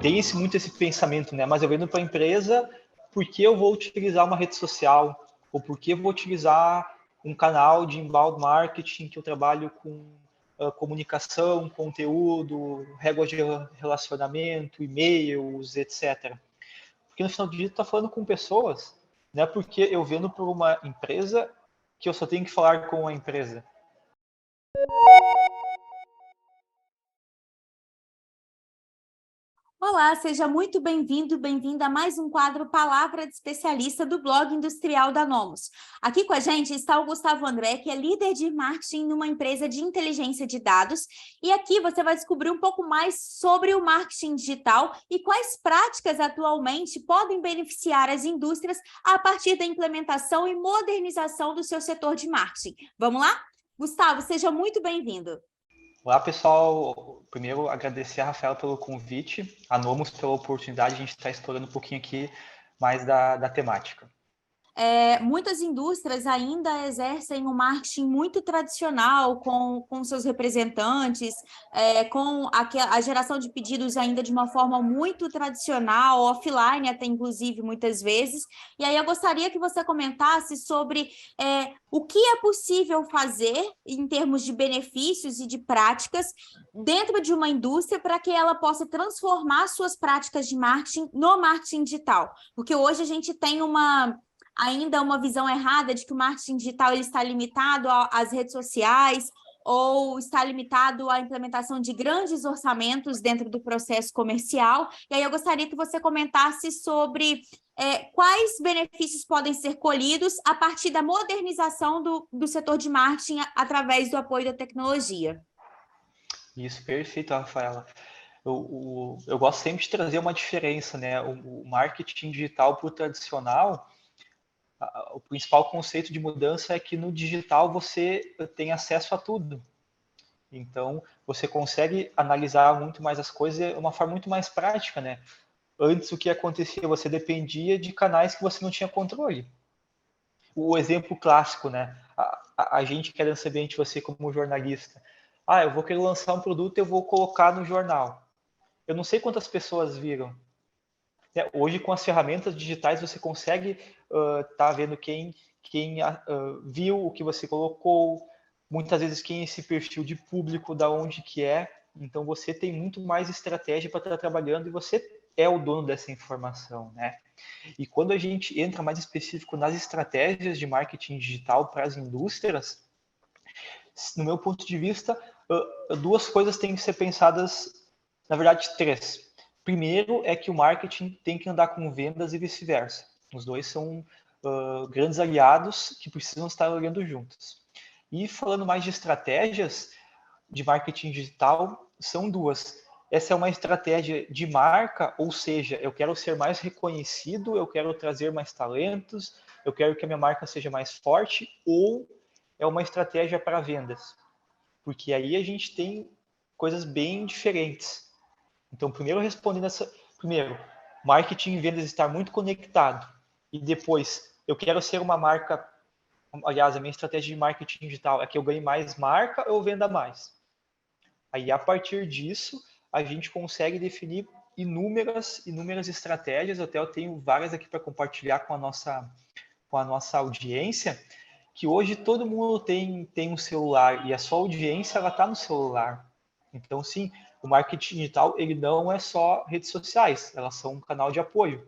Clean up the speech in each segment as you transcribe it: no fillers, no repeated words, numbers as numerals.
tem muito esse pensamento, né? Mas eu vendo para a empresa, por que eu vou utilizar uma rede social? Ou por que eu vou utilizar um canal de inbound marketing que eu trabalho com comunicação, conteúdo, regras de relacionamento, e-mails, etc. Porque no final do dia tu tá falando com pessoas, não é porque eu vendo por uma empresa que eu só tenho que falar com a empresa. Olá, seja muito bem-vindo, bem-vinda a mais um quadro Palavra de Especialista do blog industrial da Nomos. Aqui com a gente está o Gustavo André, que é líder de marketing numa empresa de inteligência de dados. E aqui você vai descobrir um pouco mais sobre o marketing digital e quais práticas atualmente podem beneficiar as indústrias a partir da implementação e modernização do seu setor de marketing. Vamos lá? Gustavo, seja muito bem-vindo. Olá, pessoal. Primeiro, agradecer a Rafaela pelo convite, a Nomos pela oportunidade de a gente estar explorando um pouquinho aqui mais da temática. Muitas indústrias ainda exercem um marketing muito tradicional com seus representantes, com a geração de pedidos ainda de uma forma muito tradicional, offline até inclusive muitas vezes. E aí eu gostaria que você comentasse sobre o que é possível fazer em termos de benefícios e de práticas dentro de uma indústria para que ela possa transformar suas práticas de marketing no marketing digital. Porque hoje a gente tem ainda uma visão errada de que o marketing digital ele está limitado às redes sociais ou está limitado à implementação de grandes orçamentos dentro do processo comercial. E aí eu gostaria que você comentasse sobre quais benefícios podem ser colhidos a partir da modernização do setor de marketing através do apoio da tecnologia. Isso, perfeito, Rafaela. Eu gosto sempre de trazer uma diferença, né? O marketing digital para o tradicional, o principal conceito de mudança é que no digital você tem acesso a tudo. Então, você consegue analisar muito mais as coisas de uma forma muito mais prática, né? Antes, o que acontecia? Você dependia de canais que você não tinha controle. O exemplo clássico, né? A gente querendo saber de você como jornalista. Eu vou querer lançar um produto, eu vou colocar no jornal. Eu não sei quantas pessoas viram. Hoje, com as ferramentas digitais, você consegue tá vendo quem viu o que você colocou, muitas vezes quem é esse perfil de público, da onde que é. Então, você tem muito mais estratégia para estar trabalhando e você é o dono dessa informação, né? E quando a gente entra mais específico nas estratégias de marketing digital para as indústrias, no meu ponto de vista, duas coisas têm que ser pensadas, na verdade, três. Primeiro é que o marketing tem que andar com vendas e vice-versa. Os dois são grandes aliados que precisam estar olhando juntos. E falando mais de estratégias de marketing digital, são duas. Essa é uma estratégia de marca, ou seja, eu quero ser mais reconhecido, eu quero trazer mais talentos, eu quero que a minha marca seja mais forte, ou é uma estratégia para vendas. Porque aí a gente tem coisas bem diferentes. Então, primeiro, marketing e vendas estar muito conectado. E depois, eu quero ser uma marca. Aliás, a minha estratégia de marketing digital é que eu ganhe mais marca ou eu venda mais. Aí, a partir disso, a gente consegue definir inúmeras estratégias. Até eu tenho várias aqui para compartilhar com a nossa audiência, que hoje todo mundo tem um celular e a sua audiência ela está no celular. Então, sim, o marketing digital ele não é só redes sociais, elas são um canal de apoio.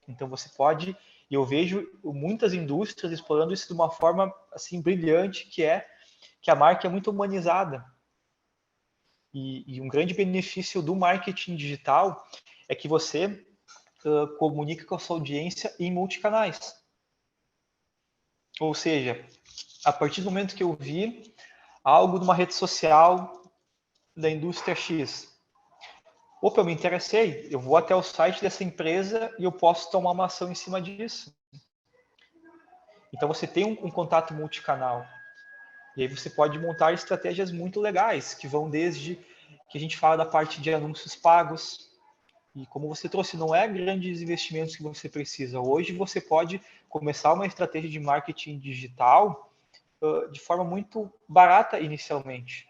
Então, você pode, e eu vejo muitas indústrias explorando isso de uma forma assim brilhante, que a marca é muito humanizada. E um grande benefício do marketing digital é que você comunica com a sua audiência em multicanais. Ou seja, a partir do momento que eu vi algo numa rede social da indústria X, opa, eu me interessei, eu vou até o site dessa empresa e eu posso tomar uma ação em cima disso. Então você tem um contato multicanal. E aí você pode montar estratégias muito legais, que vão desde que a gente fala da parte de anúncios pagos. E como você trouxe, não é grandes investimentos que você precisa. Hoje você pode começar uma estratégia de marketing digital de forma muito barata inicialmente.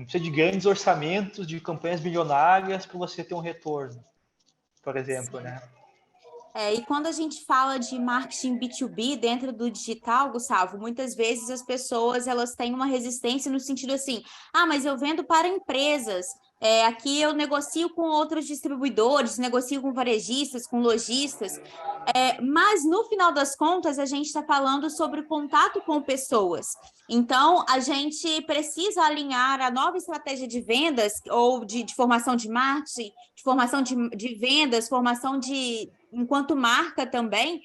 Não precisa de grandes orçamentos, de campanhas milionárias para você ter um retorno, por exemplo, Sim. né? E quando a gente fala de marketing B2B dentro do digital, Gustavo, muitas vezes as pessoas elas têm uma resistência no sentido assim, mas eu vendo para empresas, aqui eu negocio com outros distribuidores, negocio com varejistas, com lojistas, mas no final das contas a gente está falando sobre contato com pessoas. Então, a gente precisa alinhar a nova estratégia de vendas ou de formação de marketing, de formação de vendas, formação de enquanto marca também,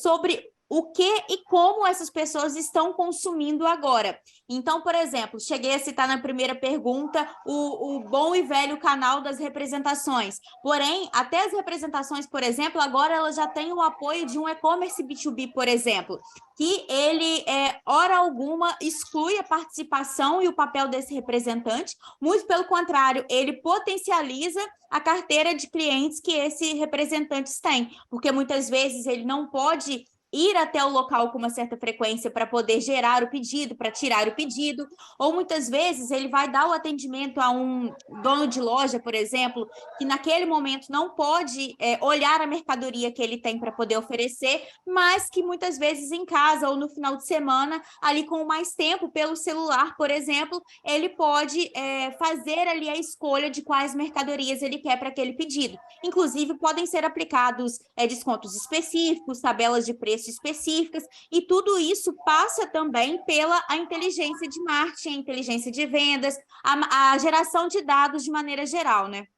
sobre o que e como essas pessoas estão consumindo agora. Então, por exemplo, cheguei a citar na primeira pergunta o bom e velho canal das representações. Porém, até as representações, por exemplo, agora elas já têm o apoio de um e-commerce B2B, por exemplo, que ele, hora alguma, exclui a participação e o papel desse representante, muito pelo contrário, ele potencializa a carteira de clientes que esse representante tem, porque muitas vezes ele não pode ir até o local com uma certa frequência para poder gerar o pedido, para tirar o pedido, ou muitas vezes ele vai dar o atendimento a um dono de loja, por exemplo, que naquele momento não pode olhar a mercadoria que ele tem para poder oferecer, mas que muitas vezes em casa ou no final de semana, ali com mais tempo, pelo celular, por exemplo, ele pode fazer ali a escolha de quais mercadorias ele quer para aquele pedido. Inclusive, podem ser aplicados descontos específicos, tabelas de preço específicas, e tudo isso passa também pela a inteligência de marketing, a inteligência de vendas, a geração de dados de maneira geral, né?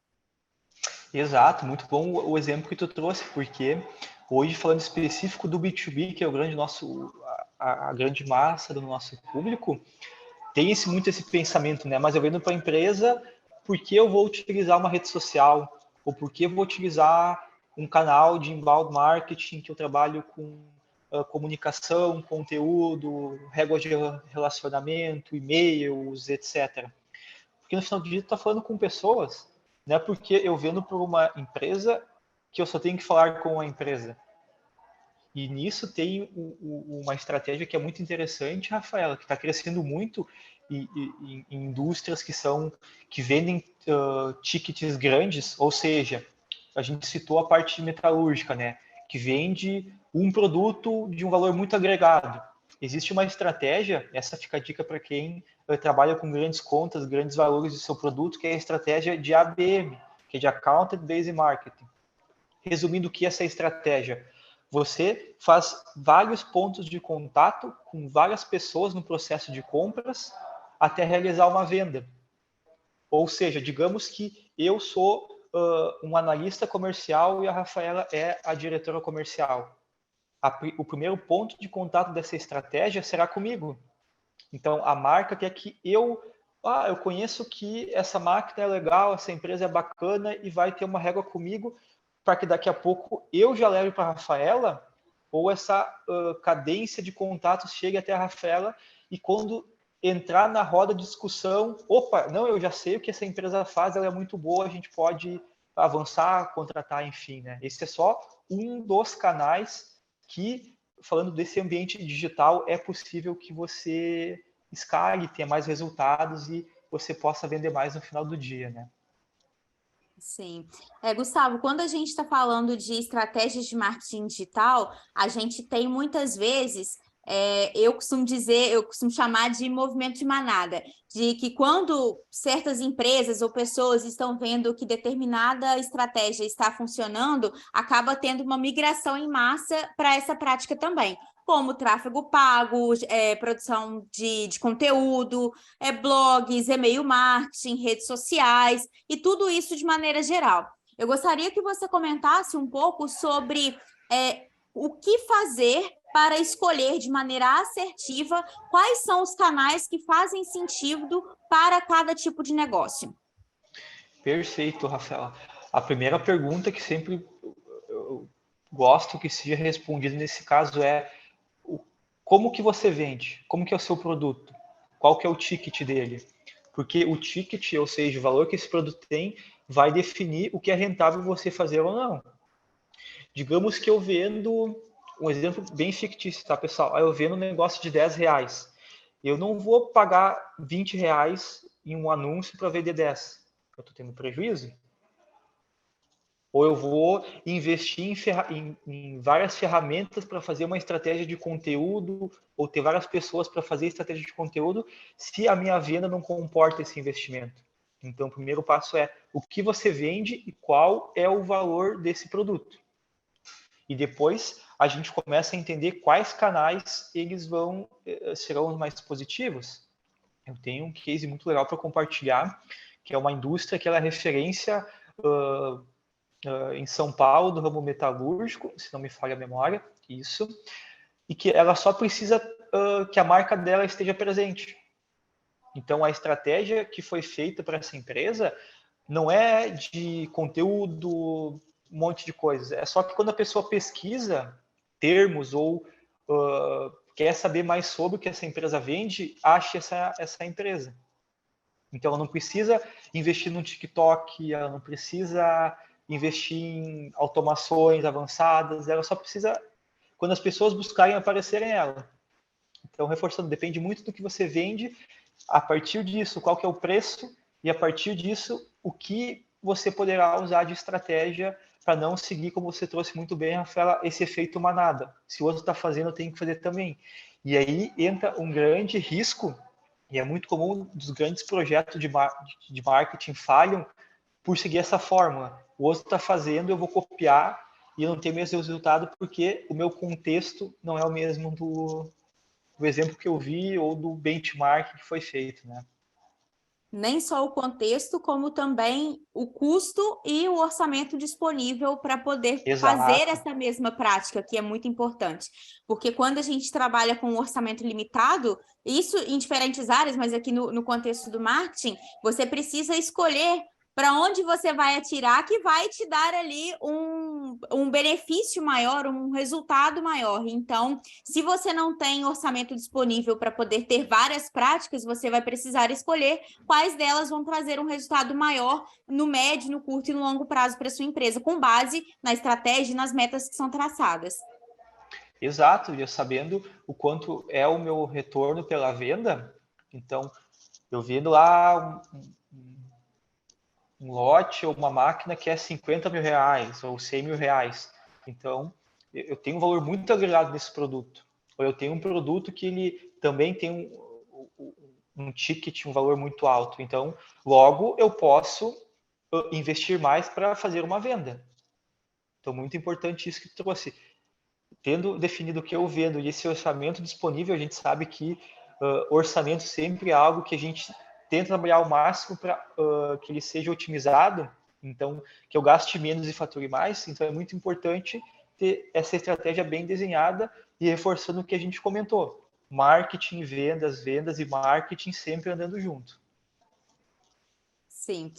Exato, muito bom o exemplo que tu trouxe, porque hoje, falando específico do B2B, que é o grande a grande massa do nosso público, tem muito esse pensamento, né? Mas eu vendo para a empresa, por que eu vou utilizar uma rede social? Ou por que eu vou utilizar um canal de inbound marketing que eu trabalho com comunicação, conteúdo, regras de relacionamento, e-mails, etc. Porque no final do dia tu tá falando com pessoas, não é porque eu vendo para uma empresa que eu só tenho que falar com a empresa. E nisso tem uma estratégia que é muito interessante, Rafaela, que está crescendo muito em indústrias que vendem tickets grandes, ou seja, a gente citou a parte metalúrgica, né? Que vende um produto de um valor muito agregado. Existe uma estratégia, essa fica a dica para quem trabalha com grandes contas, grandes valores do seu produto, que é a estratégia de ABM, que é de Account Based Marketing. Resumindo o que é essa estratégia? Você faz vários pontos de contato com várias pessoas no processo de compras até realizar uma venda. Ou seja, digamos que eu sou um analista comercial e a Rafaela é a diretora comercial. O primeiro ponto de contato dessa estratégia será comigo. Então, a marca quer que eu conheço que essa máquina é legal, essa empresa é bacana e vai ter uma régua comigo para que daqui a pouco eu já leve para a Rafaela ou essa cadência de contatos chegue até a Rafaela e quando entrar na roda de discussão, não, eu já sei o que essa empresa faz, ela é muito boa, a gente pode avançar, contratar, enfim, né? Esse é só um dos canais que, falando desse ambiente digital, é possível que você escale, tenha mais resultados e você possa vender mais no final do dia, né? Sim. Gustavo, quando a gente está falando de estratégias de marketing digital, a gente tem muitas vezes, eu costumo chamar de movimento de manada, de que quando certas empresas ou pessoas estão vendo que determinada estratégia está funcionando, acaba tendo uma migração em massa para essa prática também, como tráfego pago, produção de conteúdo, blogs, e-mail marketing, redes sociais, e tudo isso de maneira geral. Eu gostaria que você comentasse um pouco sobre o que fazer para escolher de maneira assertiva quais são os canais que fazem sentido para cada tipo de negócio. Perfeito, Rafaela. A primeira pergunta que sempre eu gosto que seja respondida nesse caso é como que você vende? Como que é o seu produto? Qual que é o ticket dele? Porque o ticket, ou seja, o valor que esse produto tem, vai definir o que é rentável você fazer ou não. Digamos que eu vendo, um exemplo bem fictício, tá, pessoal? Eu vendo um negócio de R$10. Eu não vou pagar R$20 em um anúncio para vender 10. Eu estou tendo prejuízo. Ou eu vou investir em várias ferramentas para fazer uma estratégia de conteúdo, ou ter várias pessoas para fazer estratégia de conteúdo, se a minha venda não comporta esse investimento. Então, o primeiro passo é o que você vende e qual é o valor desse produto. E depois a gente começa a entender quais canais eles serão os mais positivos. Eu tenho um case muito legal para compartilhar, que é uma indústria que ela é referência em São Paulo, do ramo metalúrgico, se não me falha a memória, isso, e que ela só precisa que a marca dela esteja presente. Então, a estratégia que foi feita para essa empresa não é de conteúdo, um monte de coisas. É só que quando a pessoa pesquisa termos ou quer saber mais sobre o que essa empresa vende, ache essa empresa. Então, ela não precisa investir no TikTok, ela não precisa investir em automações avançadas, ela só precisa, quando as pessoas buscarem, aparecerem ela. Então, reforçando, depende muito do que você vende, a partir disso, qual que é o preço, e a partir disso, o que você poderá usar de estratégia para não seguir, como você trouxe muito bem, Rafaela, esse efeito manada. Se o outro está fazendo, eu tenho que fazer também. E aí entra um grande risco, e é muito comum dos grandes projetos de marketing falham por seguir essa fórmula. O outro está fazendo, eu vou copiar e eu não tenho o mesmo resultado porque o meu contexto não é o mesmo do exemplo que eu vi ou do benchmark que foi feito, né? Nem só o contexto, como também o custo e o orçamento disponível para poder fazer Exato. essa mesma prática, que é muito importante. Porque quando a gente trabalha com um orçamento limitado, isso em diferentes áreas, mas aqui no contexto do marketing, você precisa escolher para onde você vai atirar, que vai te dar ali um benefício maior, um resultado maior. Então, se você não tem orçamento disponível para poder ter várias práticas, você vai precisar escolher quais delas vão trazer um resultado maior no médio, no curto e no longo prazo para sua empresa, com base na estratégia e nas metas que são traçadas. Exato, e eu sabendo o quanto é o meu retorno pela venda, então eu vendo lá um lote ou uma máquina que é 50 mil reais ou 100 mil reais. Então, eu tenho um valor muito agregado nesse produto. Ou eu tenho um produto que ele também tem um ticket, um valor muito alto. Então, logo, eu posso investir mais para fazer uma venda. Então, muito importante isso que tu trouxe. Tendo definido o que eu vendo e esse orçamento disponível, a gente sabe que orçamento sempre é algo que a gente tenta trabalhar ao máximo para que ele seja otimizado, então que eu gaste menos e fature mais. Então é muito importante ter essa estratégia bem desenhada e reforçando o que a gente comentou. Marketing, vendas e marketing sempre andando junto. Sim.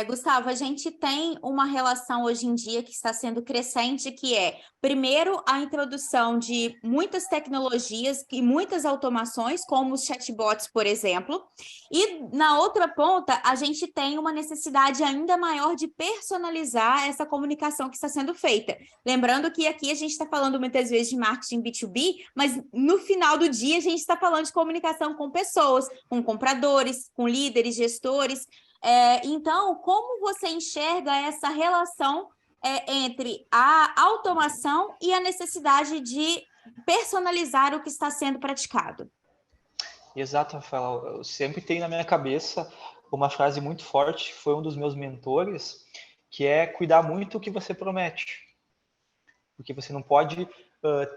Gustavo, a gente tem uma relação hoje em dia que está sendo crescente, que é, primeiro, a introdução de muitas tecnologias e muitas automações, como os chatbots, por exemplo, e na outra ponta, a gente tem uma necessidade ainda maior de personalizar essa comunicação que está sendo feita. Lembrando que aqui a gente está falando muitas vezes de marketing B2B, mas no final do dia a gente está falando de comunicação com pessoas, com compradores, com líderes, gestores. Então, como você enxerga essa relação entre a automação e a necessidade de personalizar o que está sendo praticado? Exato, Rafael. Eu sempre tenho na minha cabeça uma frase muito forte, que foi um dos meus mentores, que é cuidar muito o que você promete. Porque você não pode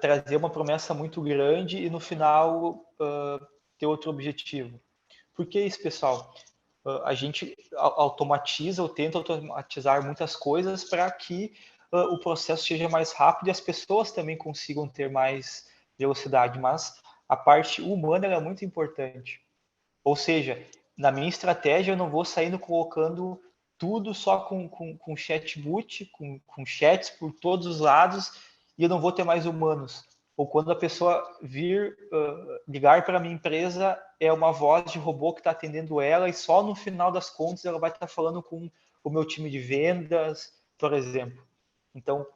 trazer uma promessa muito grande e no final ter outro objetivo. Por que isso, pessoal? A gente automatiza ou tenta automatizar muitas coisas para que o processo seja mais rápido e as pessoas também consigam ter mais velocidade, mas a parte humana é muito importante. Ou seja, na minha estratégia eu não vou saindo colocando tudo só com chatbot, com chats por todos os lados e eu não vou ter mais humanos. Ou quando a pessoa vir ligar para a minha empresa, é uma voz de robô que está atendendo ela e só no final das contas ela vai estar falando com o meu time de vendas, por exemplo. Então,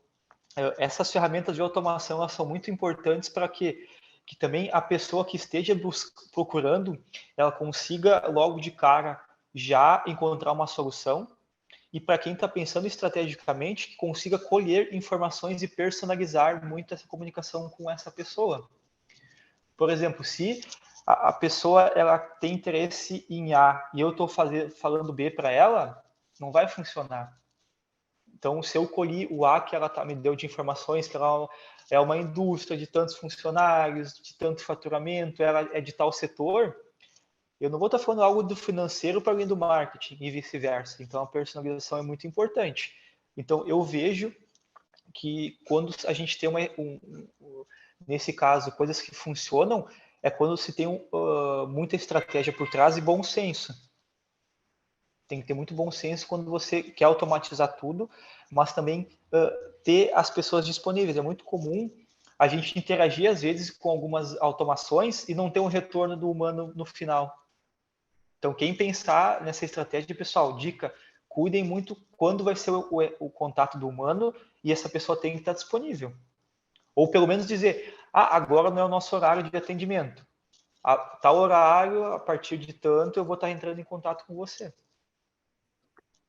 essas ferramentas de automação elas são muito importantes para que também a pessoa que esteja procurando, ela consiga logo de cara já encontrar uma solução, e para quem está pensando estrategicamente, que consiga colher informações e personalizar muito essa comunicação com essa pessoa. Por exemplo, se a pessoa ela tem interesse em A e eu estou falando B para ela, não vai funcionar. Então, se eu colhi o A que ela me deu de informações, que ela é uma indústria de tantos funcionários, de tanto faturamento, ela é de tal setor, eu não vou estar falando algo do financeiro para além do marketing e vice-versa. Então, a personalização é muito importante. Então, eu vejo que quando a gente tem nesse caso, coisas que funcionam, é quando se tem muita estratégia por trás e bom senso. Tem que ter muito bom senso quando você quer automatizar tudo, mas também ter as pessoas disponíveis. É muito comum a gente interagir, às vezes, com algumas automações e não ter um retorno do humano no final. Então, quem pensar nessa estratégia, pessoal, dica, cuidem muito quando vai ser o contato do humano e essa pessoa tem que estar disponível. Ou pelo menos dizer, agora não é o nosso horário de atendimento. A tal horário, a partir de tanto, eu vou estar entrando em contato com você.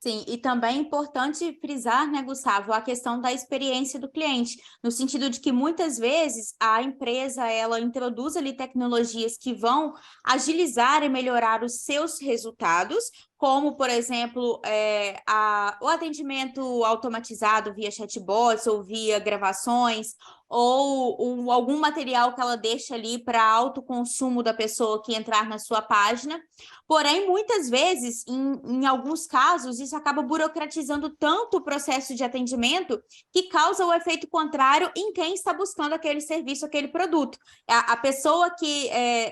Sim, e também é importante frisar, né, Gustavo, a questão da experiência do cliente, no sentido de que muitas vezes a empresa ela introduz ali tecnologias que vão agilizar e melhorar os seus resultados, como, por exemplo, o atendimento automatizado via chatbots ou via gravações, ou algum material que ela deixa ali para autoconsumo da pessoa que entrar na sua página. Porém, muitas vezes, em alguns casos, isso acaba burocratizando tanto o processo de atendimento que causa o efeito contrário em quem está buscando aquele serviço, aquele produto. A pessoa que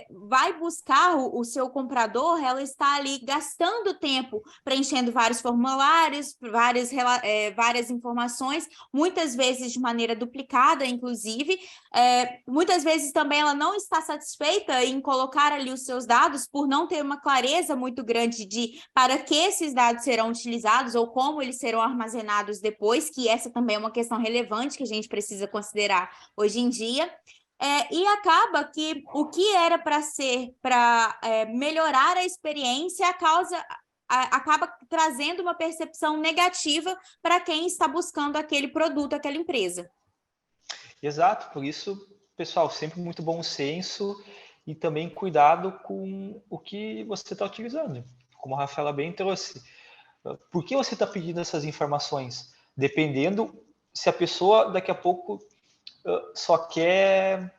vai buscar o seu comprador, ela está ali gastando tempo preenchendo vários formulários, várias informações, muitas vezes de maneira duplicada, inclusive. Muitas vezes também ela não está satisfeita em colocar ali os seus dados por não ter uma clareza muito grande de para que esses dados serão utilizados ou como eles serão armazenados depois, que essa também é uma questão relevante que a gente precisa considerar hoje em dia. E acaba que o que era para ser para melhorar a experiência acaba trazendo uma percepção negativa para quem está buscando aquele produto, aquela empresa. Exato, por isso, pessoal, sempre muito bom senso e também cuidado com o que você está utilizando. Como a Rafaela bem trouxe. Por que você está pedindo essas informações? Dependendo se a pessoa daqui a pouco só quer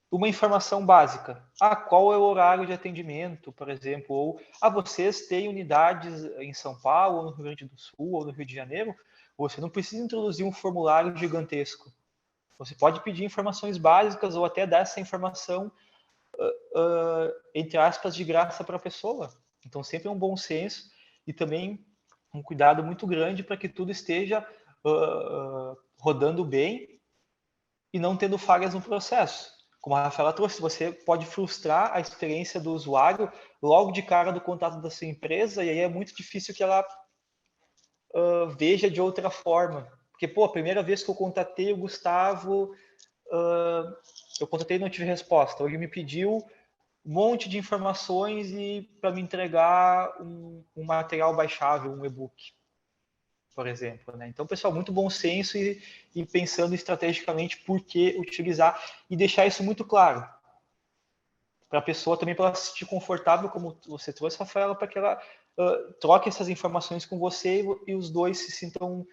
uma informação básica. Qual é o horário de atendimento, por exemplo? Ou, vocês têm unidades em São Paulo, ou no Rio Grande do Sul, ou no Rio de Janeiro? Você não precisa introduzir um formulário gigantesco. Você pode pedir informações básicas ou até dar essa informação, entre aspas, de graça para a pessoa. Então, sempre é um bom senso e também um cuidado muito grande para que tudo esteja rodando bem e não tendo falhas no processo. Como a Rafaela trouxe, você pode frustrar a experiência do usuário logo de cara do contato da sua empresa e aí é muito difícil que ela veja de outra forma. Porque, a primeira vez que eu contatei o Gustavo, eu contatei e não tive resposta. Ele me pediu um monte de informações para me entregar um material baixável, um e-book, por exemplo. Né? Então, pessoal, muito bom senso e pensando estrategicamente por que utilizar e deixar isso muito claro para a pessoa também, para ela se sentir confortável, como você trouxe, Rafaela, para que ela troque essas informações com você e os dois se sintam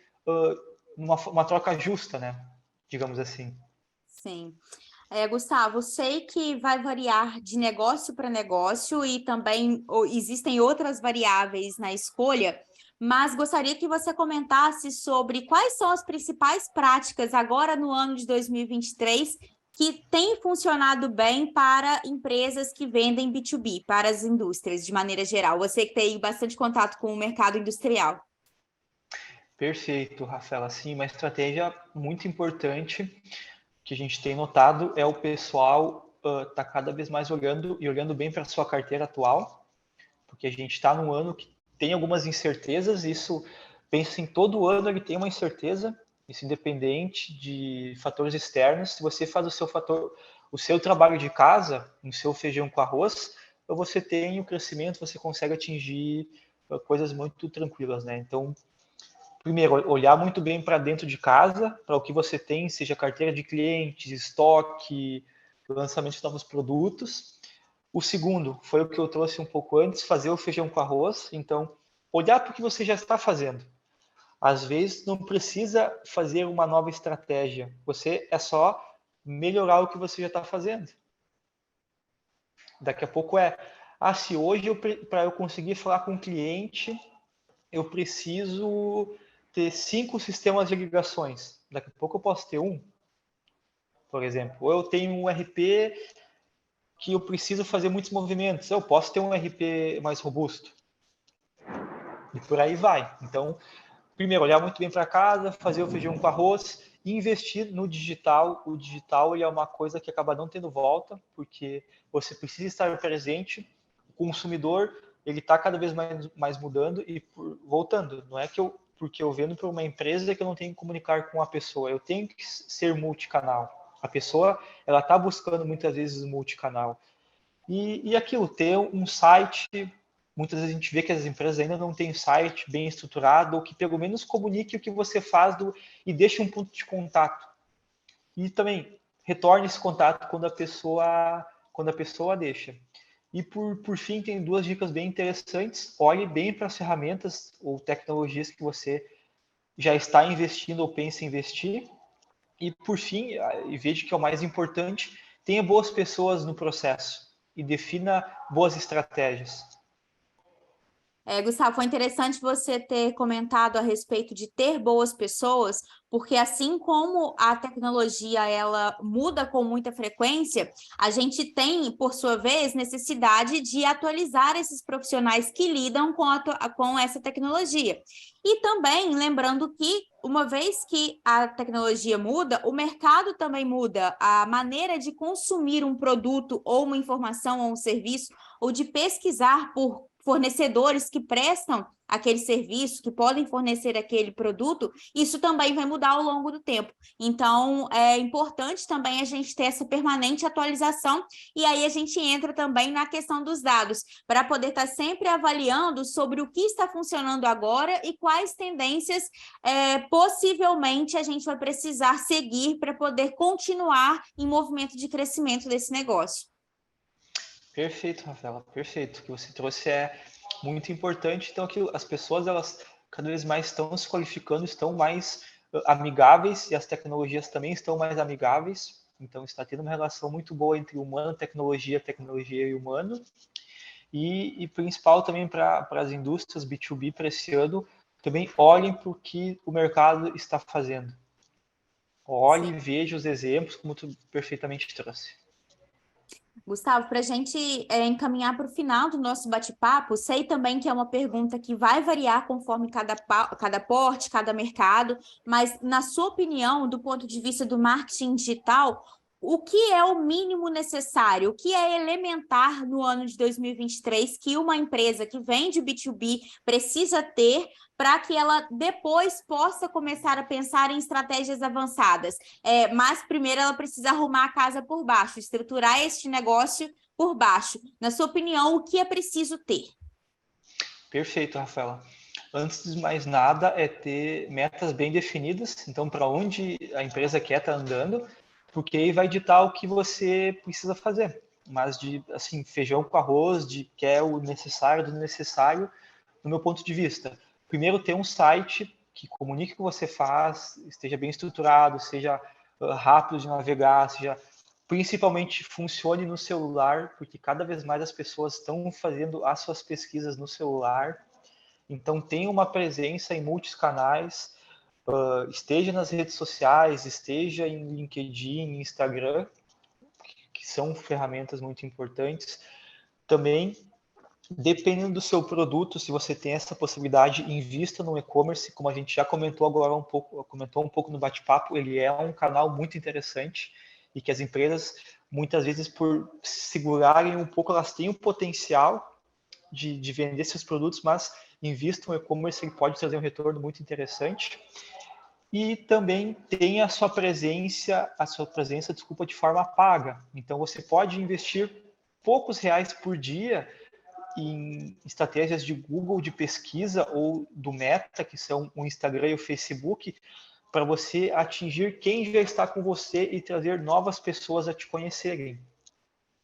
uma troca justa, né? Digamos assim. Sim. Gustavo, sei que vai variar de negócio para negócio e também existem outras variáveis na escolha, mas gostaria que você comentasse sobre quais são as principais práticas agora no ano de 2023 que têm funcionado bem para empresas que vendem B2B, para as indústrias de maneira geral. Você que tem bastante contato com o mercado industrial. Perfeito, Rafaela. Sim, uma estratégia muito importante que a gente tem notado é o pessoal tá cada vez mais olhando bem para a sua carteira atual, porque a gente está num ano que tem algumas incertezas. Isso, penso em todo ano ele tem uma incerteza, isso independente de fatores externos. Se você faz o seu trabalho de casa, o seu feijão com arroz, você tem o crescimento, você consegue atingir coisas muito tranquilas, né? Então, primeiro, olhar muito bem para dentro de casa, para o que você tem, seja carteira de clientes, estoque, lançamento de novos produtos. O segundo foi o que eu trouxe um pouco antes, fazer o feijão com arroz. Então, olhar para o que você já está fazendo. Às vezes, não precisa fazer uma nova estratégia. Você é só melhorar o que você já está fazendo. Daqui a pouco se hoje, para eu conseguir falar com o cliente, eu preciso ter 5 sistemas de ligações. Daqui a pouco eu posso ter um, por exemplo. Ou eu tenho um RP que eu preciso fazer muitos movimentos. Eu posso ter um RP mais robusto. E por aí vai. Então, primeiro, olhar muito bem para casa, fazer o feijão com arroz e investir no digital. O digital ele é uma coisa que acaba não tendo volta, porque você precisa estar presente. O consumidor ele está cada vez mais mudando e voltando. Não é que porque eu vendo para uma empresa que eu não tenho que comunicar com a pessoa. Eu tenho que ser multicanal. A pessoa ela está buscando muitas vezes multicanal. E aquilo, ter um site, muitas vezes a gente vê que as empresas ainda não têm site bem estruturado, ou que pelo menos comunique o que você faz e deixe um ponto de contato. E também retorne esse contato quando a pessoa deixa. E por fim, tem 2 dicas bem interessantes. Olhe bem para as ferramentas ou tecnologias que você já está investindo ou pensa em investir. E por fim, e veja que é o mais importante, tenha boas pessoas no processo e defina boas estratégias. Gustavo, foi interessante você ter comentado a respeito de ter boas pessoas, porque assim como a tecnologia ela muda com muita frequência, a gente tem, por sua vez, necessidade de atualizar esses profissionais que lidam com essa tecnologia. E também lembrando que, uma vez que a tecnologia muda, o mercado também muda, a maneira de consumir um produto ou uma informação ou um serviço, ou de pesquisar por fornecedores que prestam aquele serviço, que podem fornecer aquele produto, isso também vai mudar ao longo do tempo. Então, é importante também a gente ter essa permanente atualização, e aí a gente entra também na questão dos dados, para poder estar sempre avaliando sobre o que está funcionando agora e quais tendências possivelmente a gente vai precisar seguir para poder continuar em movimento de crescimento desse negócio. Perfeito, Rafaela, perfeito. O que você trouxe é muito importante. Então, que as pessoas, elas cada vez mais estão se qualificando, estão mais amigáveis e as tecnologias também estão mais amigáveis. Então, está tendo uma relação muito boa entre humano, tecnologia e humano. E principal também para as indústrias B2B para esse ano, também olhem para o que o mercado está fazendo. Olhe e veja os exemplos, como tu perfeitamente trouxe. Gustavo, para a gente encaminhar para o final do nosso bate-papo, sei também que é uma pergunta que vai variar conforme cada porte, cada mercado, mas na sua opinião, do ponto de vista do marketing digital, o que é o mínimo necessário, o que é elementar no ano de 2023 que uma empresa que vende B2B precisa ter para que ela depois possa começar a pensar em estratégias avançadas? Mas primeiro ela precisa arrumar a casa por baixo, estruturar este negócio por baixo. Na sua opinião, o que é preciso ter? Perfeito, Rafaela. Antes de mais nada, é ter metas bem definidas. Então, para onde a empresa quer estar andando, porque aí vai ditar o que você precisa fazer. Mas assim, feijão com arroz, de quer o necessário do necessário, no meu ponto de vista. Primeiro, ter um site que comunique o que você faz, esteja bem estruturado, seja rápido de navegar, seja principalmente funcione no celular, porque cada vez mais as pessoas estão fazendo as suas pesquisas no celular. Então, tenha uma presença em muitos canais, esteja nas redes sociais, esteja em LinkedIn, Instagram, que são ferramentas muito importantes. Também, dependendo do seu produto, se você tem essa possibilidade, invista no e-commerce, como a gente já comentou agora comentou um pouco no bate-papo, ele é um canal muito interessante e que as empresas, muitas vezes, por segurarem um pouco, elas têm o potencial de vender seus produtos, mas invista no e-commerce, ele pode trazer um retorno muito interessante. E também tem a sua presença, de forma paga. Então, você pode investir poucos reais por dia em estratégias de Google, de pesquisa, ou do Meta, que são o Instagram e o Facebook, para você atingir quem já está com você e trazer novas pessoas a te conhecerem.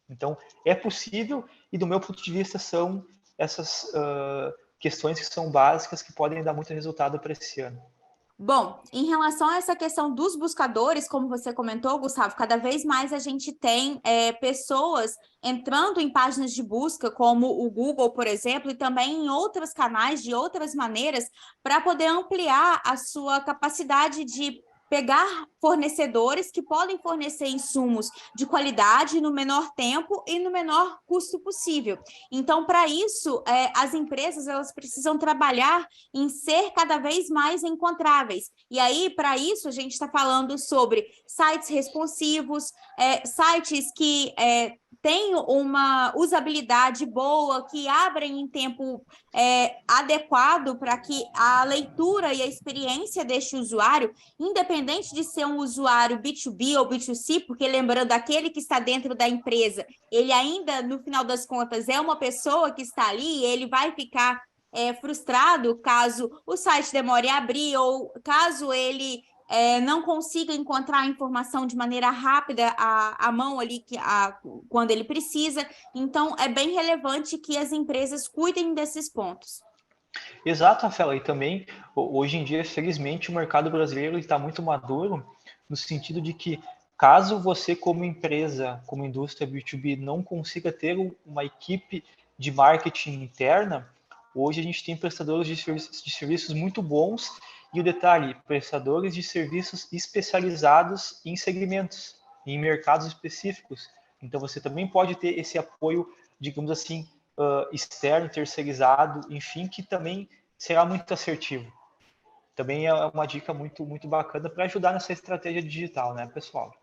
Então, é possível, e do meu ponto de vista são essas questões que são básicas que podem dar muito resultado para esse ano. Bom, em relação a essa questão dos buscadores, como você comentou, Gustavo, cada vez mais a gente tem pessoas entrando em páginas de busca, como o Google, por exemplo, e também em outros canais, de outras maneiras, para poder ampliar a sua capacidade de pegar fornecedores que podem fornecer insumos de qualidade no menor tempo e no menor custo possível. Então, para isso, as empresas elas precisam trabalhar em ser cada vez mais encontráveis. E aí, para isso, a gente está falando sobre sites responsivos, sites que têm uma usabilidade boa, que abrem em tempo adequado para que a leitura e a experiência deste usuário, independente de ser um usuário B2B ou B2C, porque lembrando, aquele que está dentro da empresa, ele ainda, no final das contas, é uma pessoa que está ali e ele vai ficar frustrado caso o site demore a abrir ou caso ele não consiga encontrar a informação de maneira rápida à mão ali quando ele precisa. Então, é bem relevante que as empresas cuidem desses pontos. Exato, Rafaela, e também, hoje em dia, felizmente, o mercado brasileiro está muito maduro, no sentido de que, caso você, como empresa, como indústria B2B, não consiga ter uma equipe de marketing interna, hoje a gente tem prestadores de serviços muito bons, e o detalhe, prestadores de serviços especializados em segmentos, em mercados específicos. Então, você também pode ter esse apoio, digamos assim, externo, terceirizado, enfim, que também será muito assertivo. Também é uma dica muito, muito bacana para ajudar nessa estratégia digital, né, pessoal?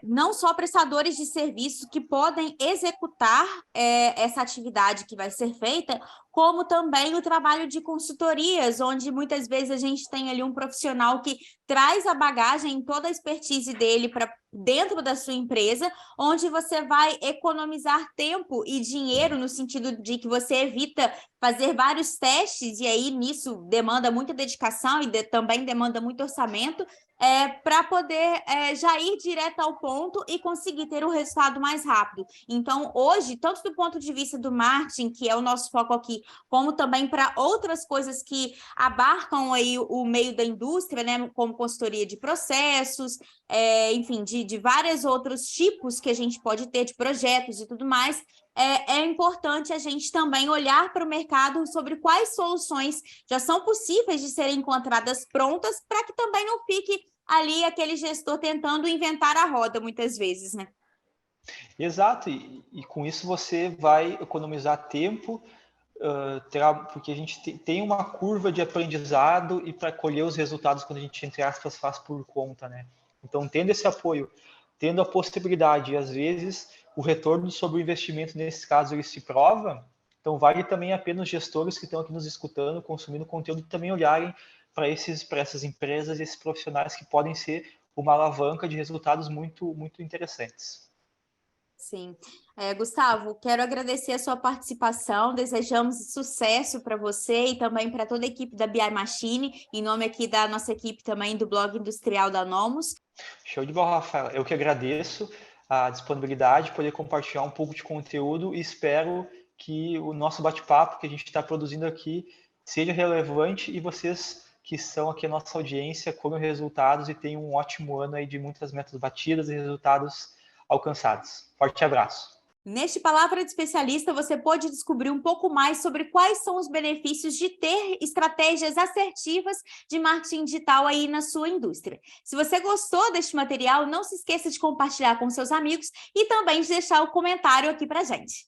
Não só prestadores de serviço que podem executar essa atividade que vai ser feita, como também o trabalho de consultorias, onde muitas vezes a gente tem ali um profissional que traz a bagagem, toda a expertise dele para dentro da sua empresa, onde você vai economizar tempo e dinheiro, no sentido de que você evita fazer vários testes, e aí nisso demanda muita dedicação e também demanda muito orçamento, para poder já ir direto ao ponto e conseguir ter o resultado mais rápido. Então, hoje, tanto do ponto de vista do marketing, que é o nosso foco aqui, como também para outras coisas que abarcam aí o meio da indústria, né, como consultoria de processos, enfim, de vários outros tipos que a gente pode ter de projetos e tudo mais, é importante a gente também olhar para o mercado sobre quais soluções já são possíveis de serem encontradas prontas, para que também não fique ali aquele gestor tentando inventar a roda muitas vezes, né? Exato, e com isso você vai economizar tempo, porque a gente tem uma curva de aprendizado e para colher os resultados quando a gente, entre aspas, faz por conta, né? Então, tendo esse apoio, tendo a possibilidade, e às vezes o retorno sobre o investimento, nesse caso, ele se prova, então vale também a pena os gestores que estão aqui nos escutando, consumindo conteúdo, também olharem para essas empresas, esses profissionais que podem ser uma alavanca de resultados muito, muito interessantes. Sim. Gustavo, quero agradecer a sua participação, desejamos sucesso para você e também para toda a equipe da BI Machine, em nome aqui da nossa equipe também do Blog Industrial da Nomus. Show de bola, Rafael. Eu que agradeço a disponibilidade, poder compartilhar um pouco de conteúdo e espero que o nosso bate-papo que a gente está produzindo aqui seja relevante e vocês que são aqui a nossa audiência colham resultados e tenham um ótimo ano aí de muitas metas batidas e resultados alcançados. Forte abraço. Neste Palavra de Especialista, você pode descobrir um pouco mais sobre quais são os benefícios de ter estratégias assertivas de marketing digital aí na sua indústria. Se você gostou deste material, não se esqueça de compartilhar com seus amigos e também de deixar o comentário aqui para a gente.